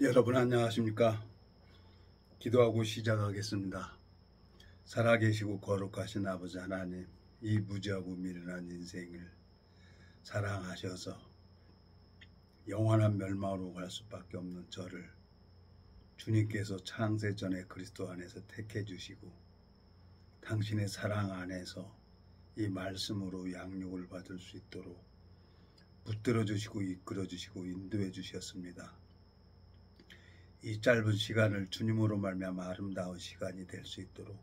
여러분 안녕하십니까? 기도하고 시작하겠습니다. 살아계시고 거룩하신 아버지 하나님, 이 무지하고 미련한 인생을 사랑하셔서 영원한 멸망으로 갈 수밖에 없는 저를 주님께서 창세 전에 그리스도 안에서 택해 주시고 당신의 사랑 안에서 이 말씀으로 양육을 받을 수 있도록 붙들어 주시고 이끌어 주시고 인도해 주셨습니다. 이 짧은 시간을 주님으로 말미암아 아름다운 시간이 될 수 있도록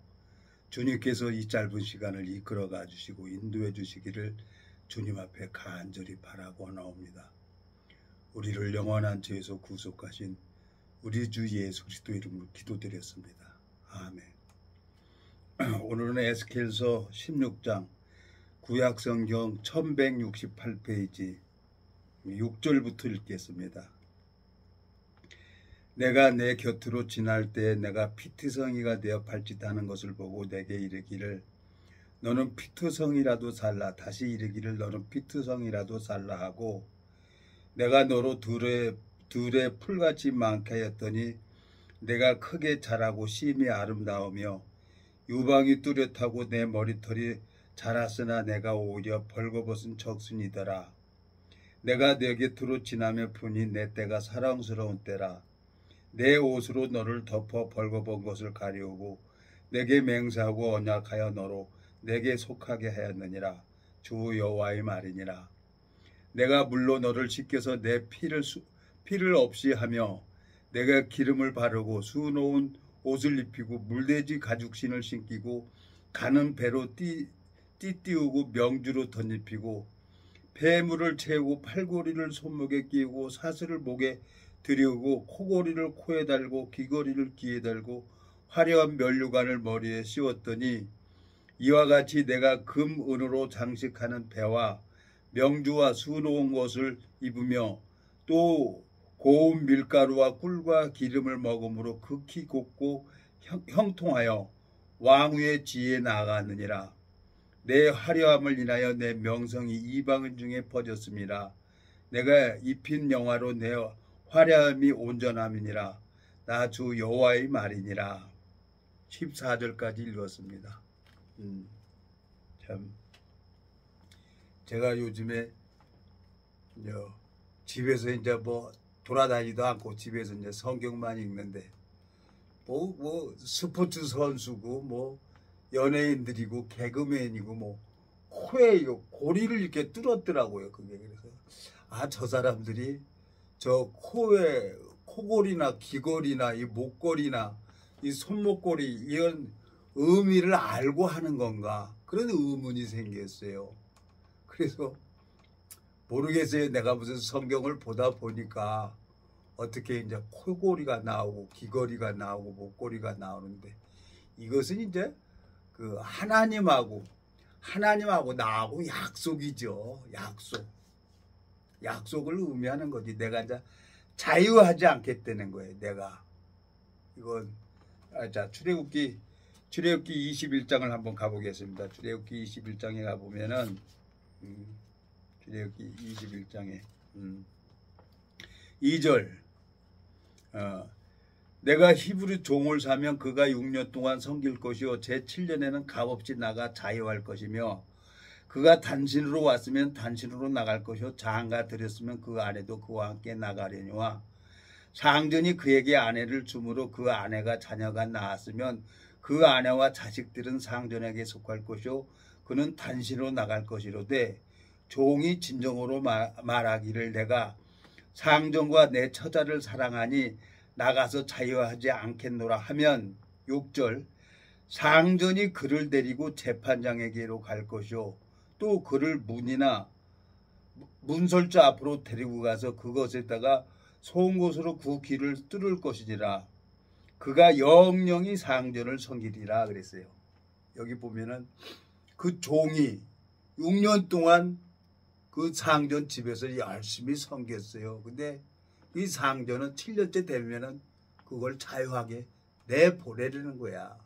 주님께서 이 짧은 시간을 이끌어가 주시고 인도해 주시기를 주님 앞에 간절히 바라고 나옵니다. 우리를 영원한 죄에서 구속하신 우리 주 예수 그리스도 이름으로 기도드렸습니다. 아멘. 오늘은 에스겔서 16장 구약성경 1168페이지 6절부터 읽겠습니다. 내가 내 곁으로 지날 때 내가 피트성이가 되어 발짓하는 것을 보고 내게 이르기를 너는 피트성이라도 살라. 다시 이르기를 너는 피트성이라도 살라 하고 내가 너로 둘의 풀같이 많게 하였더니 내가 크게 자라고 심히 아름다우며 유방이 뚜렷하고 내 머리털이 자랐으나 내가 오히려 벌거벗은 적순이더라. 내가 내 곁으로 지나며 보니 내 때가 사랑스러운 때라. 내 옷으로 너를 덮어 벌거벗은 것을 가리우고 내게 맹세하고 언약하여 너로 내게 속하게 하였느니라. 주 여호와의 말이니라. 내가 물로 너를 씻겨서 내 피를 없이 하며 내가 기름을 바르고 수놓은 옷을 입히고 물돼지 가죽신을 신기고 가는 배로 띠띠우고 명주로 덧입히고 폐물을 채우고 팔고리를 손목에 끼우고 사슬을 목에 들이우고 코고리를 코에 달고 귀걸이를 귀에 달고 화려한 면류관을 머리에 씌웠더니 이와 같이 내가 금 은으로 장식하는 배와 명주와 수놓은 것을 입으며 또 고운 밀가루와 꿀과 기름을 먹음으로 극히 곱고 형통하여 왕후의 지혜에 나아가느니라. 내 화려함을 인하여 내 명성이 이방인 중에 퍼졌습니다. 내가 입힌 영화로 내 화려함이 온전함이니라. 나 주 여호와의 말이니라. 14절까지 읽었습니다. 참 제가 요즘에 집에서 이제 돌아다니도 않고 집에서 이제 성경만 읽는데 스포츠 선수고 연예인들이고 개그맨이고 코에 고리를 이렇게 뚫었더라고요. 그게 그래서 저 사람들이 저 코에 코골이나 귀걸이나 이 목걸이나 이 손목걸이 이런 의미를 알고 하는 건가 그런 의문이 생겼어요. 그래서 모르겠어요. 내가 무슨 성경을 보다 보니까 어떻게 이제 코골이가 나오고 귀걸이가 나오고 목걸이가 나오는데 이것은 이제 그 하나님하고 나하고 약속이죠. 약속을 의미하는 거지. 내가 이제 자유하지 않겠다는 거예요. 내가 이건 자 출애굽기 21장을 한번 가보겠습니다. 출애굽기 21장에 가보면은 출애굽기 21장에 2절 내가 히브리 종을 사면 그가 6년 동안 섬길 것이요 제7년에는 값없이 나가 자유할 것이며 그가 단신으로 왔으면 단신으로 나갈 것이요 장가 들였으면 그 아내도 그와 함께 나가려니와 상전이 그에게 아내를 주므로 그 아내가 자녀가 낳았으면 그 아내와 자식들은 상전에게 속할 것이요 그는 단신으로 나갈 것이로되 종이 진정으로 말하기를 내가 상전과 내 처자를 사랑하니 나가서 자유하지 않겠노라 하면 6절 상전이 그를 데리고 재판장에게로 갈 것이요 또 그를 문설주 앞으로 데리고 가서 그것에다가 송곳으로 그 귀를 뚫을 것이니라. 그가 영영이 상전을 섬기리라 그랬어요. 여기 보면은 그 종이 6년 동안 그 상전 집에서 열심히 섬겼어요. 근데 이 상전은 7년째 되면은 그걸 자유하게 내보내려는 거야.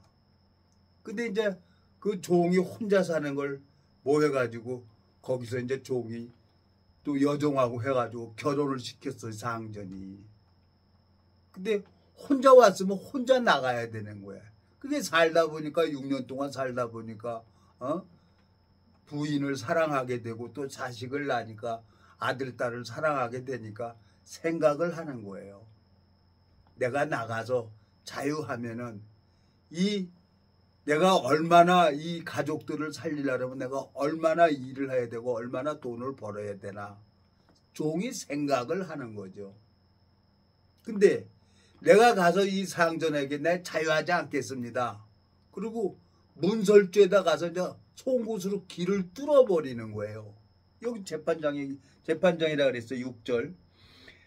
근데 이제 그 종이 혼자 사는 걸 뭐 해가지고 거기서 이제 종이 또 여종하고 해가지고 결혼을 시켰어요. 상전이. 근데 혼자 왔으면 혼자 나가야 되는 거야. 그게 살다 보니까 6년 동안 살다 보니까 부인을 사랑하게 되고 또 자식을 낳으니까 아들 딸을 사랑하게 되니까 생각을 하는 거예요. 내가 나가서 자유하면은 내가 얼마나 이 가족들을 살리려면 내가 얼마나 일을 해야 되고 얼마나 돈을 벌어야 되나 종이 생각을 하는 거죠. 근데 내가 가서 이 상전에게 내 자유하지 않겠습니다. 그리고 문설주에다 가서 이제 송곳으로 길을 뚫어버리는 거예요. 여기 재판장이라 그랬어요. 6절.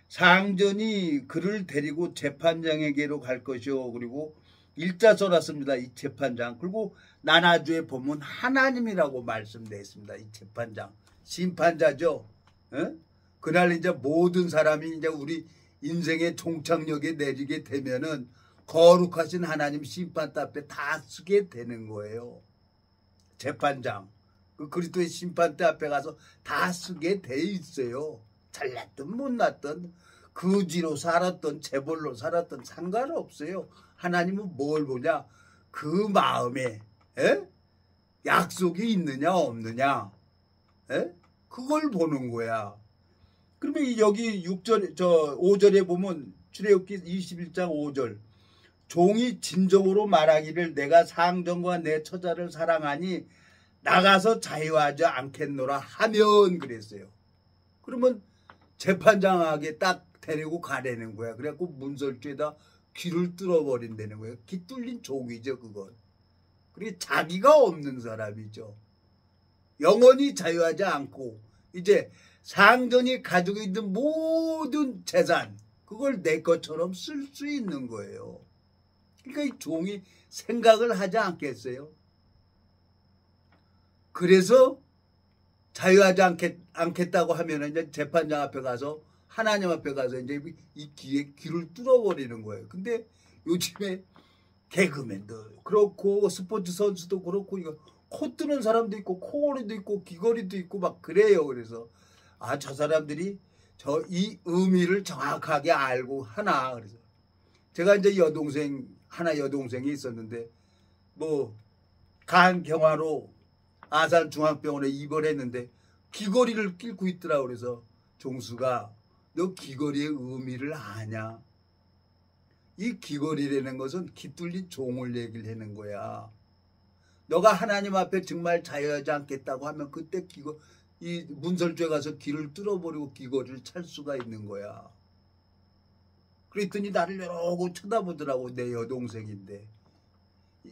상전이 그를 데리고 재판장에게로 갈 것이요. 그리고 일자 써놨습니다. 이 재판장. 그리고 나나주에 보면 하나님이라고 말씀되어 있습니다. 이 재판장. 심판자죠. 에? 그날 이제 모든 사람이 이제 우리 인생의 종착역에 내리게 되면은 거룩하신 하나님 심판대 앞에 다 서게 되는 거예요. 재판장. 그 그리스도의 심판대 앞에 가서 다 서게 돼 있어요. 잘났든 못났든 거지로 살았던 재벌로 살았던 상관없어요. 하나님은 뭘 보냐? 그 마음에 약속이 있느냐 없느냐 그걸 보는 거야. 그러면 여기 5절에 보면 출애굽기 21장 5절 종이 진정으로 말하기를 내가 상전과 내 처자를 사랑하니 나가서 자유하지 않겠노라 하면 그랬어요. 그러면 재판장에게 딱 데리고 가라는 거야. 그래갖고 문설주에다 귀를 뚫어버린다는 거예요. 귀 뚫린 종이죠 그건. 그리고 자기가 없는 사람이죠. 영원히 자유하지 않고 이제 상전이 가지고 있는 모든 재산 그걸 내 것처럼 쓸 수 있는 거예요. 그러니까 이 종이 생각을 하지 않겠어요? 그래서 자유하지 않겠다고 하면 이제 재판장 앞에 가서 하나님 앞에 가서 이제 이 귀를 뚫어버리는 거예요. 근데 요즘에 개그맨도 그렇고 스포츠 선수도 그렇고 이거 코 뜨는 사람도 있고 코골이도 있고 귀걸이도 있고 막 그래요. 그래서 저 사람들이 이 의미를 정확하게 알고 하나. 그래서 제가 이제 여동생이 있었는데 뭐 간경화로 아산중앙병원에 입원했는데 귀걸이를 낄고 있더라고. 그래서 종수가 너 귀걸이의 의미를 아냐? 이 귀걸이라는 것은 귀 뚫린 종을 얘기를 하는 거야. 너가 하나님 앞에 정말 자유하지 않겠다고 하면 그때 이 문설주에 가서 귀를 뚫어버리고 귀걸이를 찰 수가 있는 거야. 그랬더니 나를 여러고 쳐다보더라고. 내 여동생인데.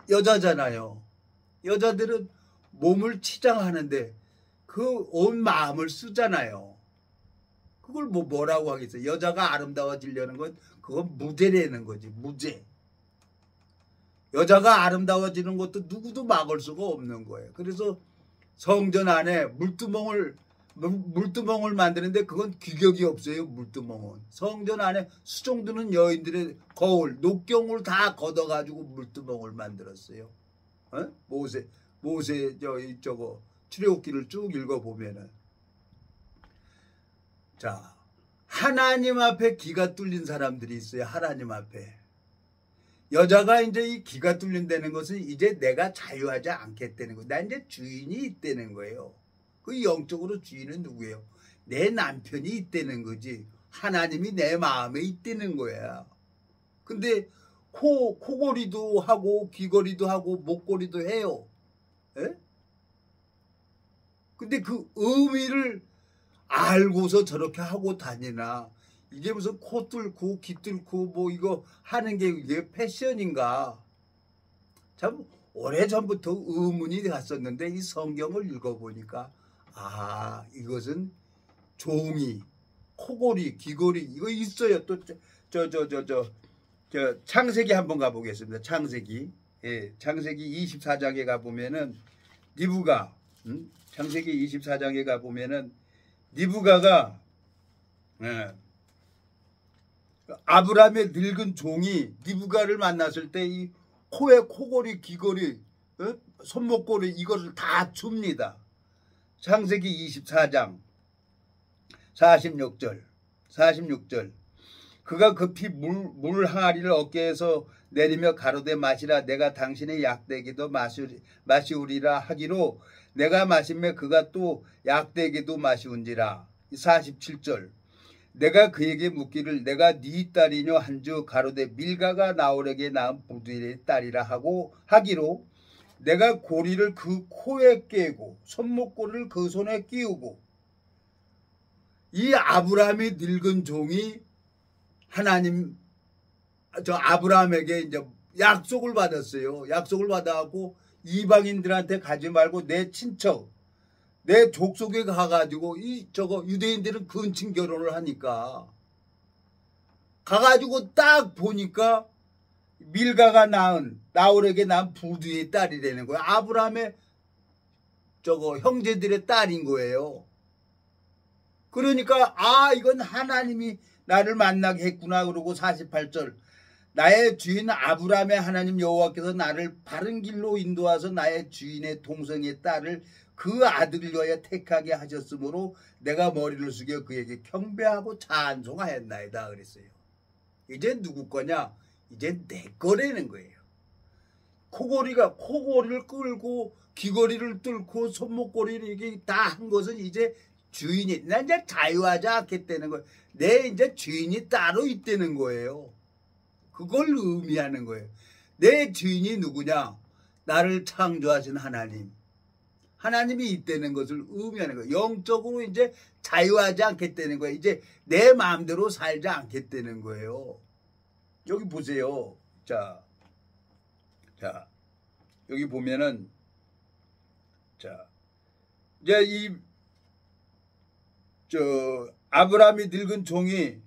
여자잖아요. 여자들은 몸을 치장하는데 그 온 마음을 쓰잖아요. 그걸 뭐라고 하겠어요. 여자가 아름다워지려는 건 그건 무죄라는 거지. 무죄. 여자가 아름다워지는 것도 누구도 막을 수가 없는 거예요. 그래서 성전 안에 물두멍을 만드는데 그건 규격이 없어요. 물두멍은. 성전 안에 수종드는 여인들의 거울, 녹경을 다 걷어가지고 물두멍을 만들었어요. 모세 출애굽기를 쭉 읽어보면은. 자, 하나님 앞에 귀가 뚫린 사람들이 있어요. 하나님 앞에. 여자가 이제 이 귀가 뚫린다는 것은 이제 내가 자유하지 않겠다는 거예요. 나 이제 주인이 있다는 거예요. 그 영적으로 주인은 누구예요? 내 남편이 있다는 거지. 하나님이 내 마음에 있다는 거야. 근데 코걸이도 하고 귀걸이도 하고 목걸이도 해요. 근데 그 의미를 알고서 저렇게 하고 다니나. 이게 무슨 코 뚫고 귀 뚫고 뭐 이거 하는 게 이게 패션인가. 참 오래전부터 의문이 갔었는데 이 성경을 읽어보니까 이것은 종이, 코골이, 귀걸이 이거 있어요. 또 창세기 한번 가보겠습니다. 창세기. 예, 창세기 24장에 가보면은 니브가 창세기 24장에 가보면은 니브가가 아브라함의 늙은 종이 니브가를 만났을 때 이 코에 코골이, 귀걸이, 손목걸이 이것을 다 줍니다. 창세기 24장 46절 그가 급히 물 항아리를 어깨에서 내리며 가로되 마시라. 내가 당신의 약대기도 마시우리라 하기로 내가 마시며 그가 또 약대기도 마시운지라. 47절. 내가 그에게 묻기를 내가 네 딸이뇨 한즉 가로되 밀가가 나홀에게 낳은 부두엘의 딸이라 하기로 내가 고리를 그 코에 꿰고 손목고리를 그 손에 끼우고. 이 아브라함이 늙은 종이 하나님 아브라함에게 이제 약속을 받았어요. 약속을 받아갖고 이방인들한테 가지 말고 내 친척 내 족속에 가가지고 유대인들은 근친 결혼을 하니까 가가지고 딱 보니까 밀가가 나홀에게 낳은 부두의 딸이라는 거예요. 아브라함의 형제들의 딸인 거예요. 그러니까 이건 하나님이 나를 만나게 했구나. 그러고 48절. 나의 주인 아브라함의 하나님 여호와께서 나를 바른 길로 인도하서 나의 주인의 동생의 딸을 그 아들을 위하여 택하게 하셨으므로 내가 머리를 숙여 그에게 경배하고 찬송하였나이다 그랬어요. 이제 누구 거냐? 이제 내 거라는 거예요. 코골이를 끌고 귀걸이를 뚫고 손목걸이를 이게 다 한 것은 이제 주인이 나 이제 자유하지 않겠다는 거예요. 내 이제 주인이 따로 있다는 거예요. 그걸 의미하는 거예요. 내 주인이 누구냐? 나를 창조하신 하나님이 있다는 것을 의미하는 거예요. 영적으로 이제 자유하지 않겠다는 거예요. 이제 내 마음대로 살지 않겠다는 거예요. 여기 보세요. 자 여기 보면은 이제 아브라함이 늙은 종이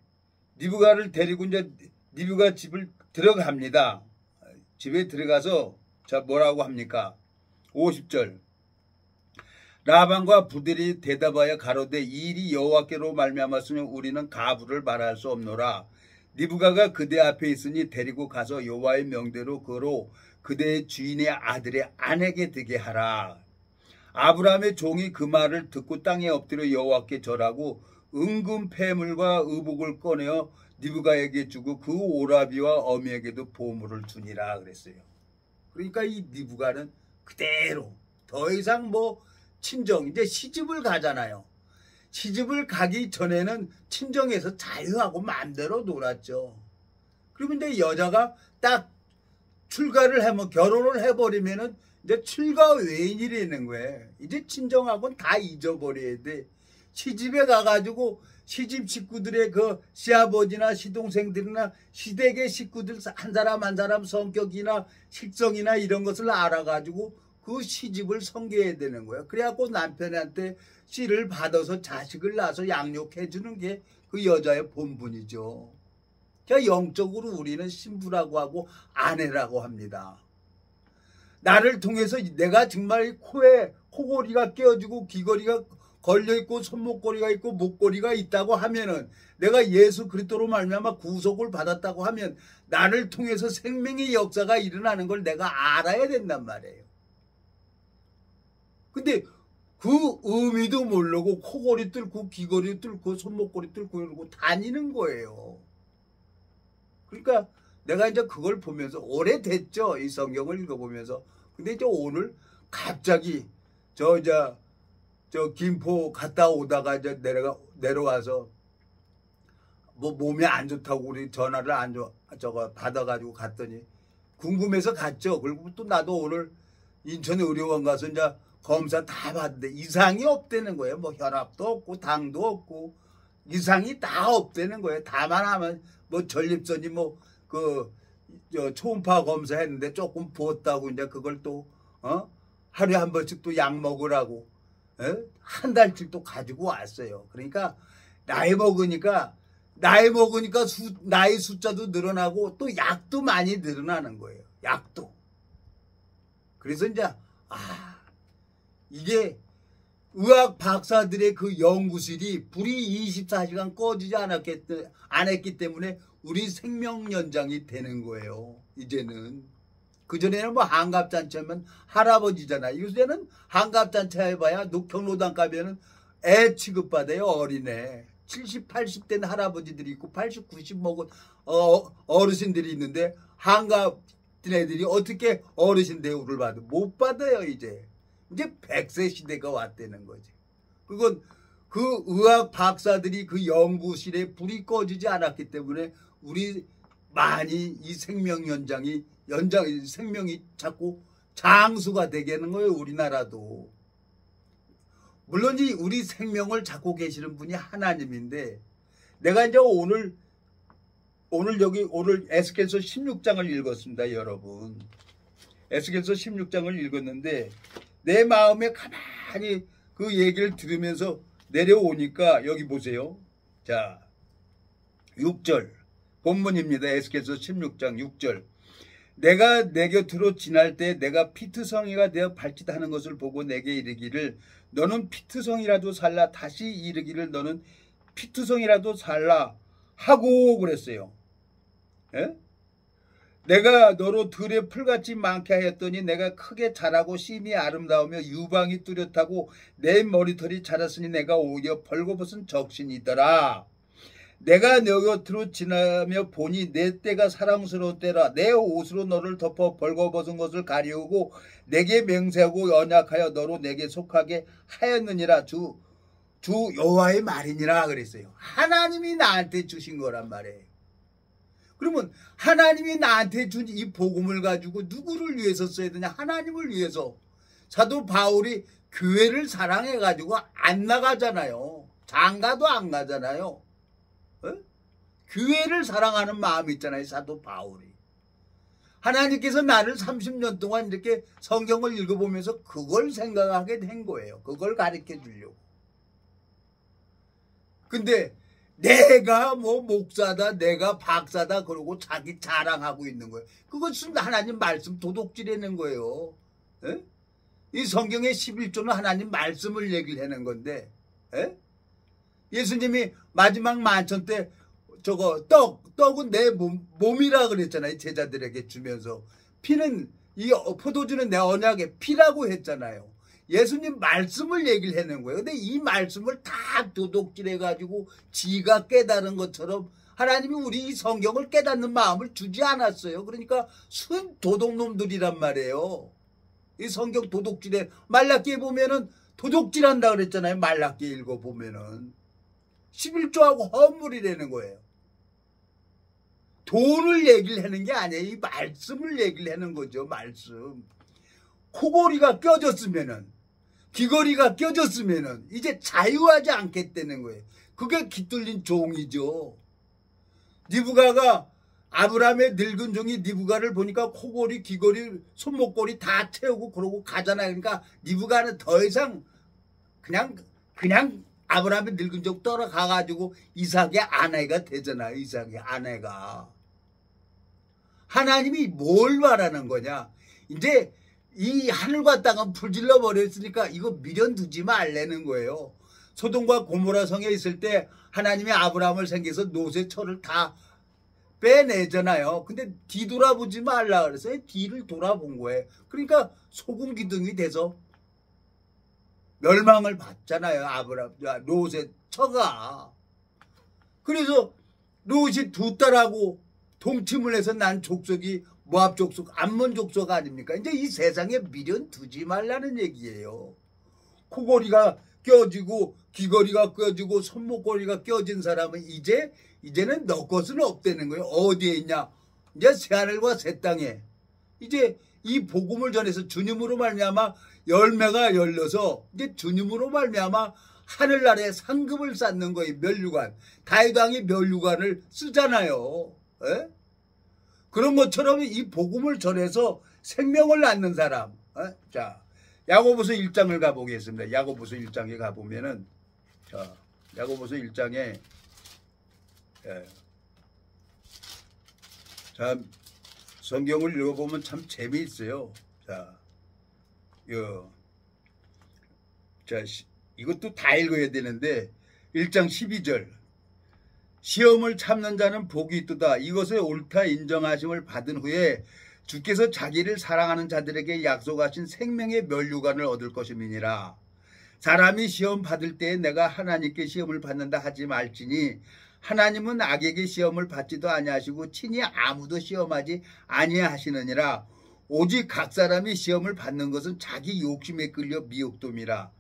리브가를 데리고 이제 리브가 집을 들어갑니다. 집에 들어가서 뭐라고 합니까? 50절. 라반과 부들이 대답하여 가로되 이 일이 여호와께로 말미암았으면 우리는 가부를 말할 수 없노라. 리브가가 그대 앞에 있으니 데리고 가서 여호와의 명대로 그로 그대의 주인의 아들의 아내게 되게 하라. 아브라함의 종이 그 말을 듣고 땅에 엎드려 여호와께 절하고 은금 폐물과 의복을 꺼내어 리브가에게 주고 그 오라비와 어미에게도 보물을 주니라 그랬어요. 그러니까 이 리브가는 그대로 더 이상 친정 이제 시집을 가잖아요. 시집을 가기 전에는 친정에서 자유하고 마음대로 놀았죠. 그리고 이제 여자가 딱 출가를 하면 결혼을 해버리면은 이제 출가 외인이라는 거예요. 이제 친정하고는 다 잊어버려야 돼. 시집에 가가지고 시집 식구들의 그 시아버지나 시동생들이나 시댁의 식구들 한 사람 한 사람 성격이나 식성이나 이런 것을 알아가지고 그 시집을 섬겨야 되는 거예요. 그래갖고 남편한테 씨를 받아서 자식을 낳아서 양육해 주는 게 그 여자의 본분이죠. 그러니까 영적으로 우리는 신부라고 하고 아내라고 합니다. 나를 통해서 내가 정말 코에 코골이가 끼어지고 귀걸이가 걸려있고 손목걸이가 있고 목걸이가 있다고 하면은 내가 예수 그리스도로 말미암아 구속을 받았다고 하면 나를 통해서 생명의 역사가 일어나는 걸 내가 알아야 된단 말이에요. 근데 그 의미도 모르고 코골이 뚫고 귀걸이 뚫고 손목걸이 뚫고 이러고 다니는 거예요. 그러니까 내가 이제 그걸 보면서 오래됐죠. 이 성경을 읽어보면서. 근데 이제 오늘 갑자기 저 김포 갔다 오다가 이제 내려가서 몸이 안 좋다고 우리 전화를 받아가지고 갔더니 궁금해서 갔죠. 그리고 또 나도 오늘 인천의료원 가서 이제 검사 다 받는데 이상이 없다는 거예요. 혈압도 없고 당도 없고 이상이 다 없다는 거예요. 다만 하면 전립선이 초음파 검사했는데 조금 부었다고 이제 그걸 또 하루에 한 번씩 또 약 먹으라고 한 달씩 또 가지고 왔어요. 그러니까 나이 먹으니까 나이 숫자도 늘어나고 또 약도 많이 늘어나는 거예요. 약도. 그래서 이제 이게 의학 박사들의 그 연구실이 불이 24시간 꺼지지 않았기 때문에 우리 생명 연장이 되는 거예요. 이제는. 그전에는 한갑잔치하면 할아버지잖아요. 요새는 한갑잔치 해봐야 경로당 가면은 애 취급받아요. 어린애. 70, 80 된 할아버지들이 있고 80, 90 먹은 어르신들이 있는데 한갑 애들이 어떻게 어르신 대우를 받아? 못 받아요. 이제 100세 시대가 왔다는 거지. 그건 그 의학 박사들이 그 연구실에 불이 꺼지지 않았기 때문에 우리 많이 이 생명이 자꾸 장수가 되게 하는 거예요. 우리나라도. 물론 우리 생명을 잡고 계시는 분이 하나님인데, 내가 이제 오늘 에스겔서 16장을 읽었습니다, 여러분. 에스겔서 16장을 읽었는데 내 마음에 가만히 그 얘기를 들으면서 내려오니까 여기 보세요. 자, 6절 본문입니다. 에스겔서 16장 6절. 내가 내 곁으로 지날 때 내가 피트성이가 되어 발짓하는 것을 보고 내게 이르기를 너는 피트성이라도 살라. 다시 이르기를 너는 피트성이라도 살라 하고 그랬어요. 예? 내가 너로 들의 풀같이 많게 하였더니 내가 크게 자라고 심히 아름다우며 유방이 뚜렷하고 내 머리털이 자랐으니 내가 오히려 벌거벗은 적신이더라. 내가 너 곁으로 지나며 보니 내 때가 사랑스러운 때라. 내 옷으로 너를 덮어 벌거벗은 것을 가리우고 내게 맹세하고 언약하여 너로 내게 속하게 하였느니라. 주 여호와의 말이니라 그랬어요. 하나님이 나한테 주신 거란 말이에요. 그러면 하나님이 나한테 준 이 복음을 가지고 누구를 위해서 써야 되냐? 하나님을 위해서. 사도 바울이 교회를 사랑해 가지고 안 나가잖아요. 장가도 안 가잖아요. 교회를 사랑하는 마음이 있잖아요. 사도 바울이. 하나님께서 나를 30년 동안 이렇게 성경을 읽어보면서 그걸 생각하게 된 거예요. 그걸 가르쳐 주려고. 근데 내가 뭐 목사다, 내가 박사다 그러고 자기 자랑하고 있는 거예요. 그것은 하나님 말씀 도둑질하는 거예요. 에? 이 성경의 11조는 하나님 말씀을 얘기를 하는 건데, 에? 예수님이 마지막 만찬 때 떡은 내 몸이라 그랬잖아요. 제자들에게 주면서. 피는, 이 포도주는 내 언약의 피라고 했잖아요. 예수님 말씀을 얘기를 해낸 거예요. 근데 이 말씀을 다 도둑질해가지고 지가 깨달은 것처럼 하나님이 우리 이 성경을 깨닫는 마음을 주지 않았어요. 그러니까 순 도둑놈들이란 말이에요. 이 성경 도둑질에, 말라기에 보면은 도둑질한다 그랬잖아요. 말라기 읽어보면은. 11조하고 허물이라는 거예요. 돈을 얘기를 하는 게 아니에요. 이 말씀을 얘기를 하는 거죠. 말씀. 코골이가 껴졌으면은, 귀걸이가 껴졌으면은 이제 자유하지 않겠다는 거예요. 그게 깃들린 종이죠. 니부가가 아브라함의 늙은 종이 니부가를 보니까 코골이, 귀걸이, 손목걸이 다 채우고 그러고 가잖아요. 그러니까 니부가는 더 이상 그냥 아브라함의 늙은 종 떨어가가지고 이삭의 아내가 되잖아요. 이삭의 아내가. 하나님이 뭘 말하는 거냐? 이제 이 하늘과 땅은 불질러 버렸으니까 이거 미련 두지 말라는 거예요. 소돔과 고모라 성에 있을 때 하나님이 아브라함을 생겨서 노새 철을 다 빼내잖아요. 근데 뒤돌아보지 말라 그래서 뒤를 돌아본 거예요. 그러니까 소금 기둥이 돼서 멸망을 받잖아요. 롯의 처가. 그래서 롯이 두 딸하고 동침을 해서 난 족속이 모압 족속, 암몬 족속 아닙니까? 이제 이 세상에 미련 두지 말라는 얘기예요. 코골이가 껴지고 귀걸이가 껴지고 손목걸이가 껴진 사람은 이제는 너 것은 없다는 거예요. 어디에 있냐? 이제 새하늘과 새 땅에 이제 이 복음을 전해서 주님으로 말미암아 열매가 열려서 이제 주님으로 말미암아 하늘나라에 상급을 쌓는 거예요. 면류관. 다윗 왕이 면류관을 쓰잖아요. 에? 그런 것처럼 이 복음을 전해서 생명을 낳는 사람. 자, 야고보서 1장을 가보겠습니다. 야고보서 1장에 가보면은, 자, 야고보서 1장에, 참, 성경을 읽어보면 참 재미있어요. 자, 이것도 다 읽어야 되는데, 1장 12절. 시험을 참는 자는 복이 있도다. 이것을 옳다 인정하심을 받은 후에 주께서 자기를 사랑하는 자들에게 약속하신 생명의 면류관을 얻을 것임이니라. 사람이 시험 받을 때에 내가 하나님께 시험을 받는다 하지 말지니 하나님은 악에게 시험을 받지도 아니하시고 친히 아무도 시험하지 아니하시느니라. 오직 각 사람이 시험을 받는 것은 자기 욕심에 끌려 미혹됨이라.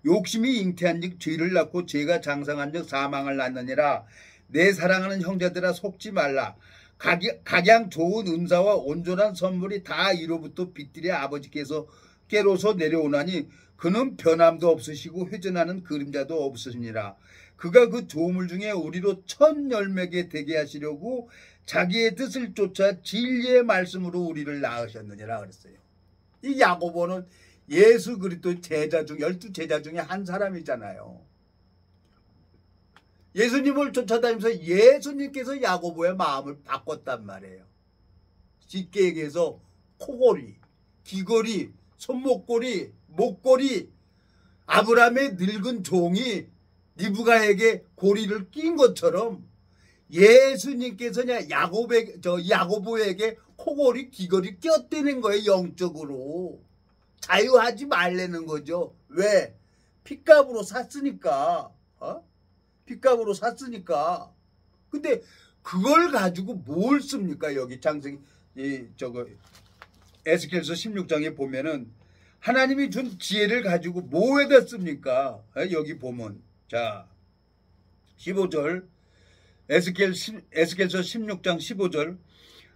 욕심이 잉태한즉 죄를 낳고 죄가 장성한즉 사망을 낳느니라. 내 사랑하는 형제들아 속지 말라. 각양 좋은 은사와 온전한 선물이 다 이로부터 빛들의 아버지께로서 내려오나니 그는 변함도 없으시고 회전하는 그림자도 없으시니라. 그가 그 조물 중에 우리로 첫 열매게 되게 하시려고 자기의 뜻을 쫓아 진리의 말씀으로 우리를 낳으셨느니라 그랬어요. 이 야고보는 예수 그리스도 제자 중 12제자 중에 한 사람이잖아요. 예수님을 쫓아다니면서 예수님께서 야고보의 마음을 바꿨단 말이에요. 쉽게 얘기해서 코골이, 귀걸이, 손목걸이, 목걸이, 아브라함의 늙은 종이 리브가에게 고리를 낀 것처럼 예수님께서 야고보에게 코골이, 귀걸이 꼈다는 거예요. 영적으로. 자유하지 말라는 거죠. 왜? 핏값으로 샀으니까. 핏값으로 샀으니까. 근데 그걸 가지고 뭘 씁니까? 여기 장세기 에스겔서 16장에 보면은 하나님이 준 지혜를 가지고 뭐에다 씁니까? 여기 보면 자 15절 에스겔서 16장 15절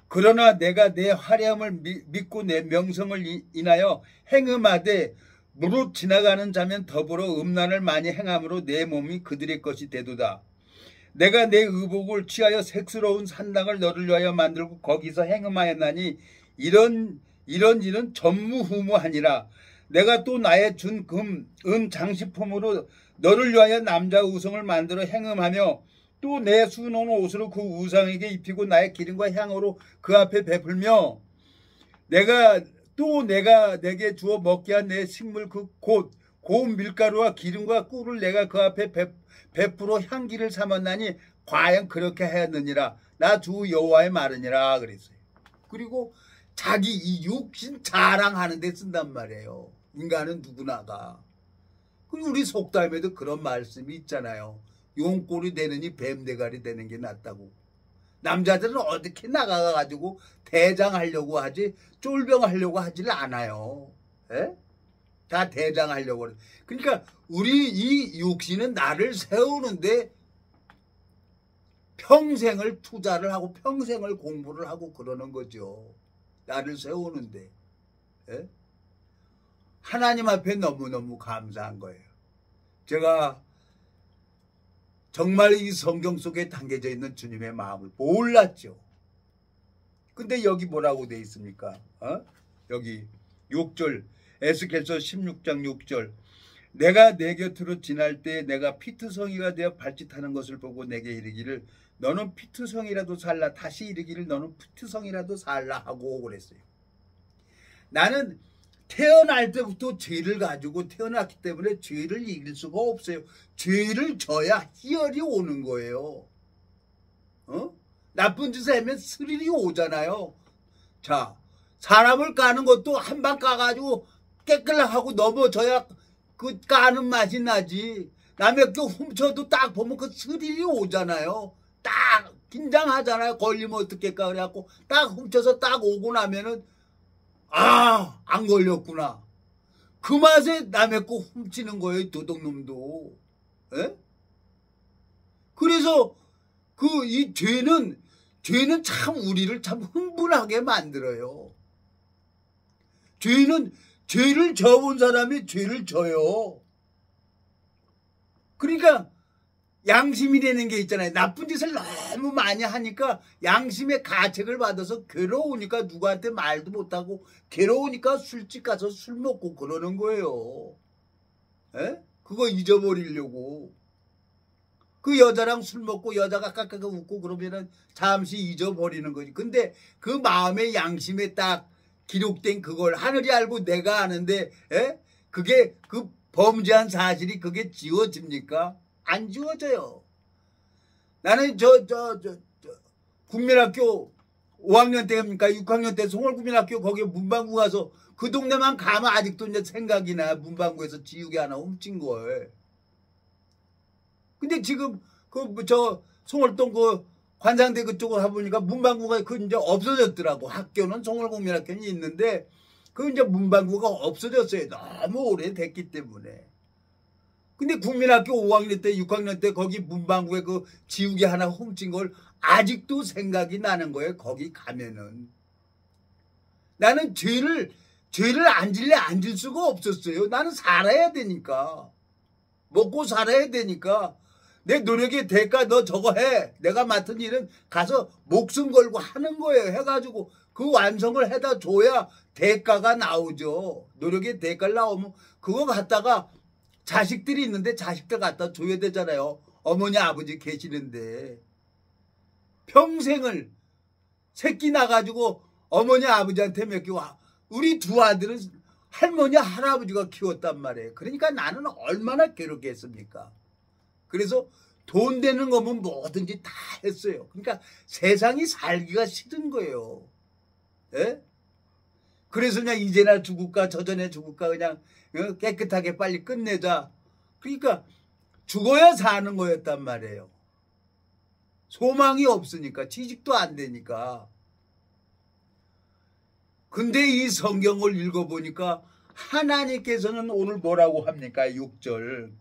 그러나 내가 내 화려함을 믿고 내 명성을 인하여 행음하되 무릇 지나가는 자면 더불어 음란을 많이 행함으로 내 몸이 그들의 것이 되도다. 내가 내 의복을 취하여 색스러운 산당을 너를 위하여 만들고 거기서 행음하였나니 이런 일은 전무후무하니라. 내가 또 나의 준 금, 은 장식품으로 너를 위하여 남자 우성을 만들어 행음하며 또 내 수놓은 옷으로 그 우상에게 입히고 나의 기름과 향으로 그 앞에 베풀며 내가 내게 주어 먹게 한 내 식물 곧 고운 밀가루와 기름과 꿀을 내가 그 앞에 베풀어 향기를 삼았나니 과연 그렇게 하였느니라. 나 주 여호와의 말이니라 그랬어요. 그리고 자기 이 육신 자랑하는 데 쓴단 말이에요. 인간은 누구나가. 그리고 우리 속담에도 그런 말씀이 있잖아요. 용꼴이 되느니 뱀대가리 되는 게 낫다고. 남자들은 어떻게 나가가지고 대장하려고 하지 쫄병하려고 하질 않아요. 에? 다 대장하려고 그래. 그러니까 우리 이 육신은 나를 세우는데 평생을 투자를 하고 평생을 공부를 하고 그러는 거죠. 나를 세우는데. 에? 하나님 앞에 너무너무 감사한 거예요. 제가 정말 이 성경 속에 담겨져 있는 주님의 마음을 몰랐죠. 근데 여기 뭐라고 돼 있습니까? 여기 6절 에스겔서 16장 6절 내가 내 곁으로 지날 때 내가 피트성이가 되어 발짓하는 것을 보고 내게 이르기를 너는 피트성이라도 살라. 다시 이르기를 너는 피트성이라도 살라 하고 그랬어요. 나는 태어날 때부터 죄를 가지고 태어났기 때문에 죄를 이길 수가 없어요. 죄를 져야 희열이 오는 거예요. 나쁜 짓을 하면 스릴이 오잖아요. 자, 사람을 까는 것도 한 방 까가지고 깨끗하고 넘어져야 그 까는 맛이 나지. 남의 거 훔쳐도 딱 보면 그 스릴이 오잖아요. 딱 긴장하잖아요. 걸리면 어떡할까 그래갖고 딱 훔쳐서 딱 오고 나면은 안 걸렸구나. 그 맛에 남의 거 훔치는 거예요. 도둑놈도. 에? 그래서 이 죄는 참 우리를 참 흥분하게 만들어요. 죄를 져본 사람이 죄를 져요. 그러니까 양심이 되는 게 있잖아요. 나쁜 짓을 너무 많이 하니까 양심의 가책을 받아서 괴로우니까 누구한테 말도 못하고 괴로우니까 술집 가서 술 먹고 그러는 거예요. 에? 그거 잊어버리려고. 그 여자랑 술 먹고 여자가 깍깍 웃고 그러면은 잠시 잊어버리는 거지. 근데 그 마음의 양심에 딱 기록된 그걸 하늘이 알고 내가 아는데 그게 그 범죄한 사실이 그게 지워집니까? 안 지워져요. 나는 국민학교 5학년 때입니까? 6학년 때 송월구민학교 거기에 문방구 가서 그 동네만 가면 아직도 이제 생각이 나. 문방구에서 지우개 하나 훔친 걸. 근데 지금 저 송월동 그 관상대 그쪽으로 가보니까 문방구가 그 이제 없어졌더라고. 학교는 송월구민학교는 있는데 그 이제 문방구가 없어졌어요. 너무 오래됐기 때문에. 근데 국민학교 5학년 때 6학년 때 거기 문방구에 그 지우개 하나 훔친 걸 아직도 생각이 나는 거예요. 거기 가면은. 나는 죄를 안 질래 안 질 수가 없었어요. 나는 살아야 되니까. 먹고 살아야 되니까. 내 노력의 대가 너 저거 해. 내가 맡은 일은 가서 목숨 걸고 하는 거예요. 해가지고 그 완성을 해다 줘야 대가가 나오죠. 노력의 대가를 나오면 그거 갖다가 자식들이 있는데 자식들 갖다 줘야 되잖아요. 어머니 아버지 계시는데. 평생을 새끼 나가지고 어머니 아버지한테 맡기고 우리 두 아들은 할머니 할아버지가 키웠단 말이에요. 그러니까 나는 얼마나 괴롭겠습니까. 그래서 돈 되는 거면 뭐든지 다 했어요. 그러니까 세상이 살기가 싫은 거예요. 예? 그래서 그냥 이제나 죽을까 저전에 죽을까 그냥 깨끗하게 빨리 끝내자. 그러니까 죽어야 사는 거였단 말이에요. 소망이 없으니까 취직도 안 되니까. 근데 이 성경을 읽어보니까 하나님께서는 오늘 뭐라고 합니까? 6절.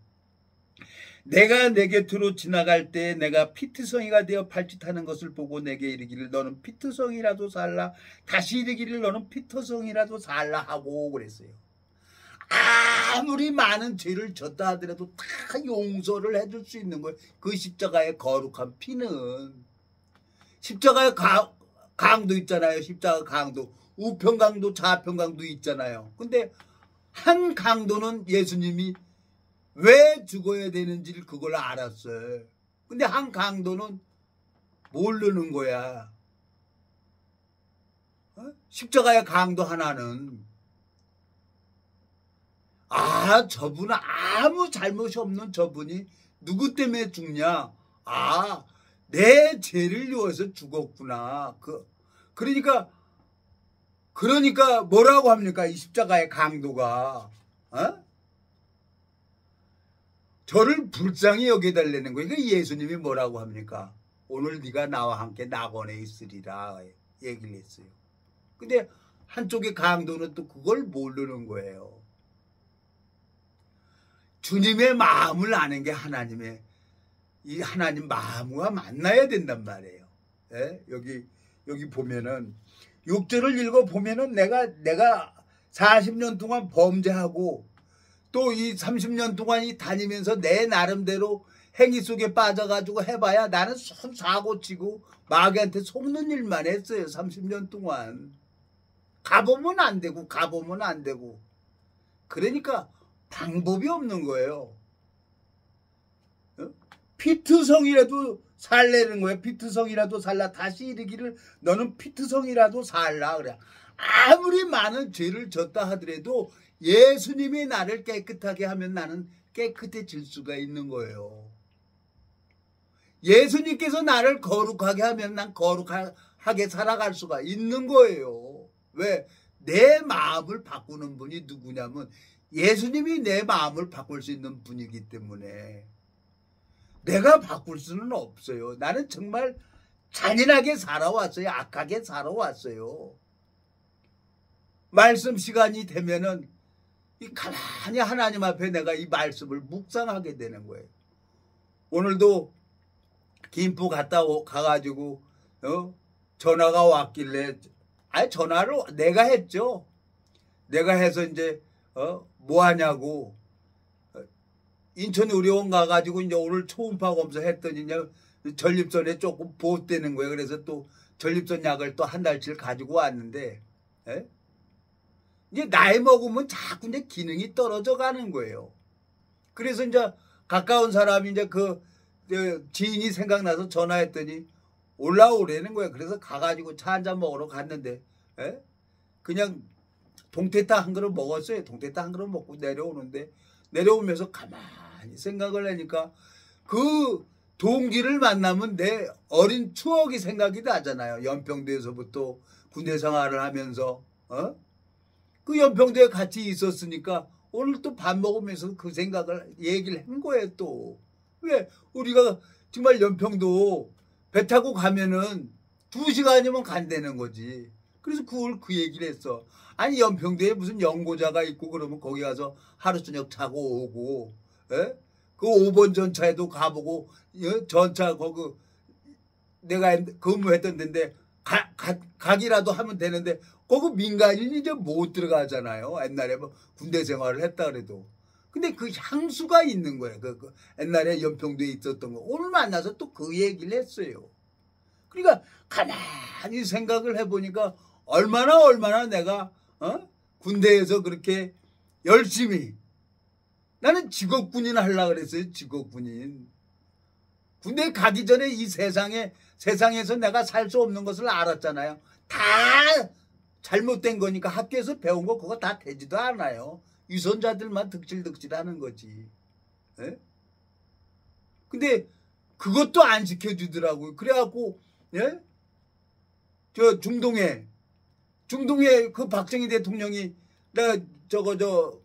내가 내 곁으로 지나갈 때 내가 피트성이가 되어 발짓하는 것을 보고 내게 이르기를 너는 피트성이라도 살라. 다시 이르기를 너는 피트성이라도 살라 하고 그랬어요. 아무리 많은 죄를 졌다 하더라도 다 용서를 해줄 수 있는 거예요. 그 십자가의 거룩한 피는. 십자가의 강도 있잖아요. 십자가 강도. 우편강도 좌편강도 있잖아요. 근데 한 강도는 예수님이 왜 죽어야 되는지를 그걸 알았어요. 근데 한 강도는 모르는 거야. 십자가의 강도 하나는 저분은 아무 잘못이 없는 저분이 누구 때문에 죽냐? 내 죄를 위해서 죽었구나. 그러니까 뭐라고 합니까? 이 십자가의 강도가 저를 불쌍히 여겨달라는 거예요. 그러니까 예수님이 뭐라고 합니까? 오늘 네가 나와 함께 낙원에 있으리라 얘기를 했어요. 근데 한쪽의 강도는 또 그걸 모르는 거예요. 주님의 마음을 아는 게 이 하나님 마음과 만나야 된단 말이에요. 예? 여기 보면은 6절을 읽어 보면은 내가 40년 동안 범죄하고 또 이 30년 동안 다니면서 내 나름대로 행위 속에 빠져가지고 해봐야 나는 사고치고 마귀한테 속는 일만 했어요. 30년 동안. 가보면 안 되고. 그러니까 방법이 없는 거예요. 피트성이라도 살라는 거예요. 피트성이라도 살라. 다시 이르기를 너는 피트성이라도 살라. 그래. 아무리 많은 죄를 졌다 하더라도 예수님이 나를 깨끗하게 하면 나는 깨끗해질 수가 있는 거예요. 예수님께서 나를 거룩하게 하면 난 거룩하게 살아갈 수가 있는 거예요. 왜? 내 마음을 바꾸는 분이 누구냐면 예수님이 내 마음을 바꿀 수 있는 분이기 때문에 내가 바꿀 수는 없어요. 나는 정말 잔인하게 살아왔어요. 악하게 살아왔어요. 말씀 시간이 되면은 가만히 하나님 앞에 내가 이 말씀을 묵상하게 되는 거예요. 오늘도 김포 가가지고 전화가 왔길래 전화를 내가 했죠. 내가 해서 이제 뭐 하냐고 인천 의료원 가가지고 이제 오늘 초음파 검사 했더니 이제 전립선에 조금 보호되는 거예요. 그래서 또 전립선 약을 또 한 달치를 가지고 왔는데 이제 나이 먹으면 자꾸 이제 기능이 떨어져 가는 거예요. 그래서 이제 가까운 사람이 이제 그 지인이 생각나서 전화했더니 올라오라는 거예요. 그래서 가가지고 차 한잔 먹으러 갔는데 그냥 동태탕 한 그릇 먹었어요. 동태탕 한 그릇 먹고 내려오면서 가만히 생각을 하니까 그 동기를 만나면 내 어린 추억이 생각이 나잖아요. 연평도에서부터 군대 생활을 하면서 그 연평도에 같이 있었으니까 오늘 또 밥 먹으면서 그 생각을 얘기를 한 거예요. 또 왜 우리가 정말 연평도 배 타고 가면은 2시간이면 간다는 거지. 그래서 그걸 그 얘기를 했어. 아니 연평도에 무슨 연고자가 있고 그러면 거기 가서 하루 저녁 자고 오고, 그 5번 전차에도 가보고, 전차 거기 내가 근무했던 데인데 가기라도 하면 되는데 거기 민간인이 이제 못 들어가잖아요. 옛날에 뭐 군대 생활을 했다 그래도. 근데 그 향수가 있는 거예요. 그 옛날에 연평도에 있었던 거. 오늘 만나서 또 그 얘기를 했어요. 그러니까 가만히 생각을 해보니까 얼마나 내가 군대에서 그렇게 열심히, 나는 직업군인 하려고 그랬어요. 직업군인. 군대 가기 전에 이 세상에서 내가 살 수 없는 것을 알았잖아요. 다 잘못된 거니까 학교에서 배운 거 그거 다 되지도 않아요. 유선자들만 득실득실하는 거지. 예? 근데 그것도 안 지켜주더라고요. 그래갖고 저 중동에 그 박정희 대통령이 내가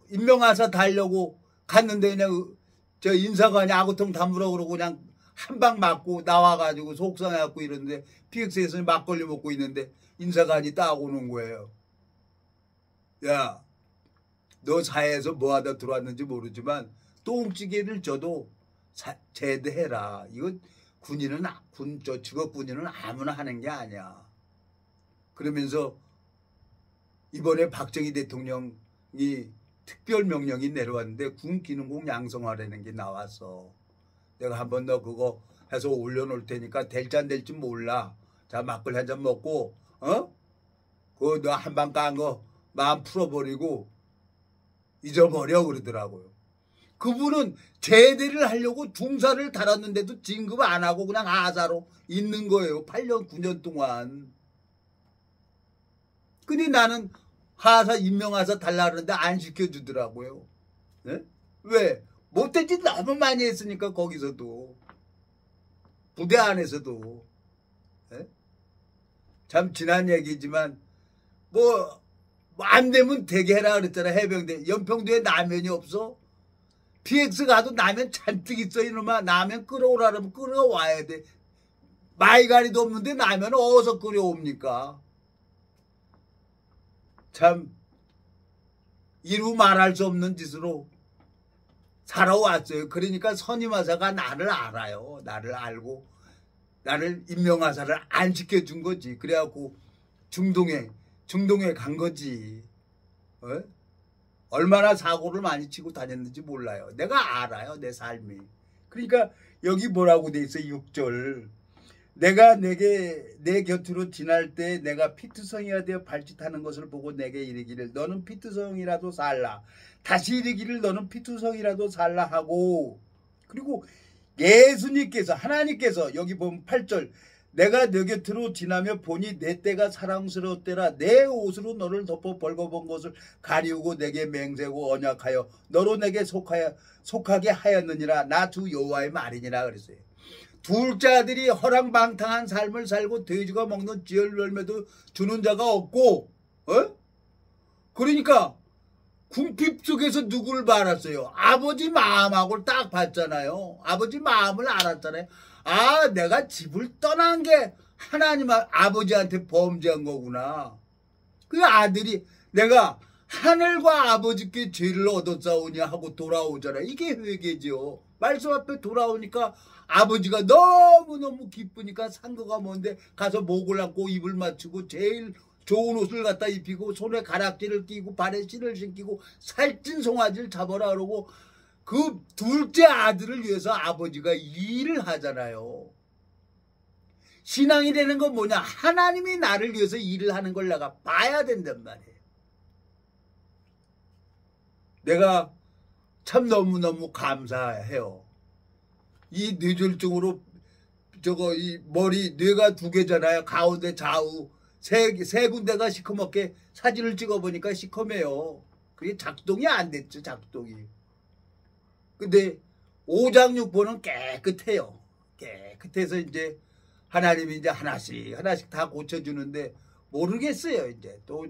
임명하사 달려고 갔는데 그냥 저 인사관이 아구통 다물어 그러고 그냥 한 방 맞고 나와가지고 속상해갖고 이러는데 PX에서 막걸리 먹고 있는데 인사관이 딱 오는 거예요. 야, 너 사회에서 뭐하다 들어왔는지 모르지만 똥찌개를 줘도 제대해라. 이거 직업군인은 아무나 하는 게 아니야. 그러면서 이번에 박정희 대통령이 특별명령이 내려왔는데 군기능공 양성화라는 게 나왔어. 내가 한번 너 그거 해서 올려놓을 테니까 될지 안 될지 몰라. 자, 막걸리 한 잔 먹고 그거 너 한 방 깐 거 마음 풀어버리고 잊어버려 그러더라고요. 그분은 제대를 하려고 중사를 달았는데도 진급 안 하고 그냥 아사로 있는 거예요. 8년 9년 동안. 근데 나는 임명하사 달라 그러는데 안 시켜주더라고요. 네? 왜? 못된 짓 너무 많이 했으니까 거기서도. 부대 안에서도. 네? 참 지난 얘기지만 뭐 안 되면 되게 해라 그랬잖아. 해병대. 연평도에 라면이 없어? PX 가도 라면 잔뜩 있어. 이놈아 라면 끓여오라 그러면 끓여와야 돼. 마이가리도 없는데 라면을 어디서 끓여옵니까? 참 이루 말할 수 없는 짓으로 살아왔어요. 그러니까 선임하사가 나를 알아요. 나를 알고 나를 임명하사를 안 시켜준 거지. 그래갖고 중동에 간 거지. 얼마나 사고를 많이 치고 다녔는지 몰라요. 내가 알아요. 내 삶이. 그러니까 여기 뭐라고 돼 있어. 6절. 내가 내 곁으로 지날 때 내가 피투성이가 되어 발짓하는 것을 보고 내게 이르기를 너는 피투성이라도 살라. 다시 이르기를 너는 피투성이라도 살라 하고, 그리고 예수님께서 하나님께서 여기 보면 8절 내가 내 곁으로 지나며 보니 내 때가 사랑스러웠더라. 내 옷으로 너를 덮어 벌거벗은 것을 가리우고 내게 맹세고 언약하여 너로 내게 속하게 하였느니라. 나 주 여호와의 말이니라 그랬어요. 둘째 아들이 허랑방탕한 삶을 살고 돼지가 먹는 지혈 열매도 주는 자가 없고, 그러니까 궁핍 속에서 누구를 알았어요? 아버지 마음하고 딱 봤잖아요. 아버지 마음을 알았잖아요. 아, 내가 집을 떠난 게 하나님 아버지한테 범죄한 거구나. 그 아들이 내가 하늘과 아버지께 죄를 얻었사오니 하고 돌아오잖아요. 이게 회개죠. 말씀 앞에 돌아오니까 아버지가 너무너무 기쁘니까 상거가 뭔데 가서 목을 안고 입을 맞추고 제일 좋은 옷을 갖다 입히고 손에 가락지를 끼고 발에 신을 신기고 살찐 송아지를 잡아라 그러고 그 둘째 아들을 위해서 아버지가 일을 하잖아요. 신앙이 되는 건 뭐냐? 하나님이 나를 위해서 일을 하는 걸 내가 봐야 된단 말이에요. 내가 참 너무너무 감사해요. 이 뇌졸중으로 이 머리 뇌가 2개잖아요. 가운데 좌우 세 군데가 시커멓게 사진을 찍어보니까 시커매요. 그게 작동이 안 됐죠. 작동이. 근데 오장육부는 깨끗해요. 깨끗해서 이제 하나님이 이제 하나씩 다 고쳐주는데 모르겠어요. 이제 또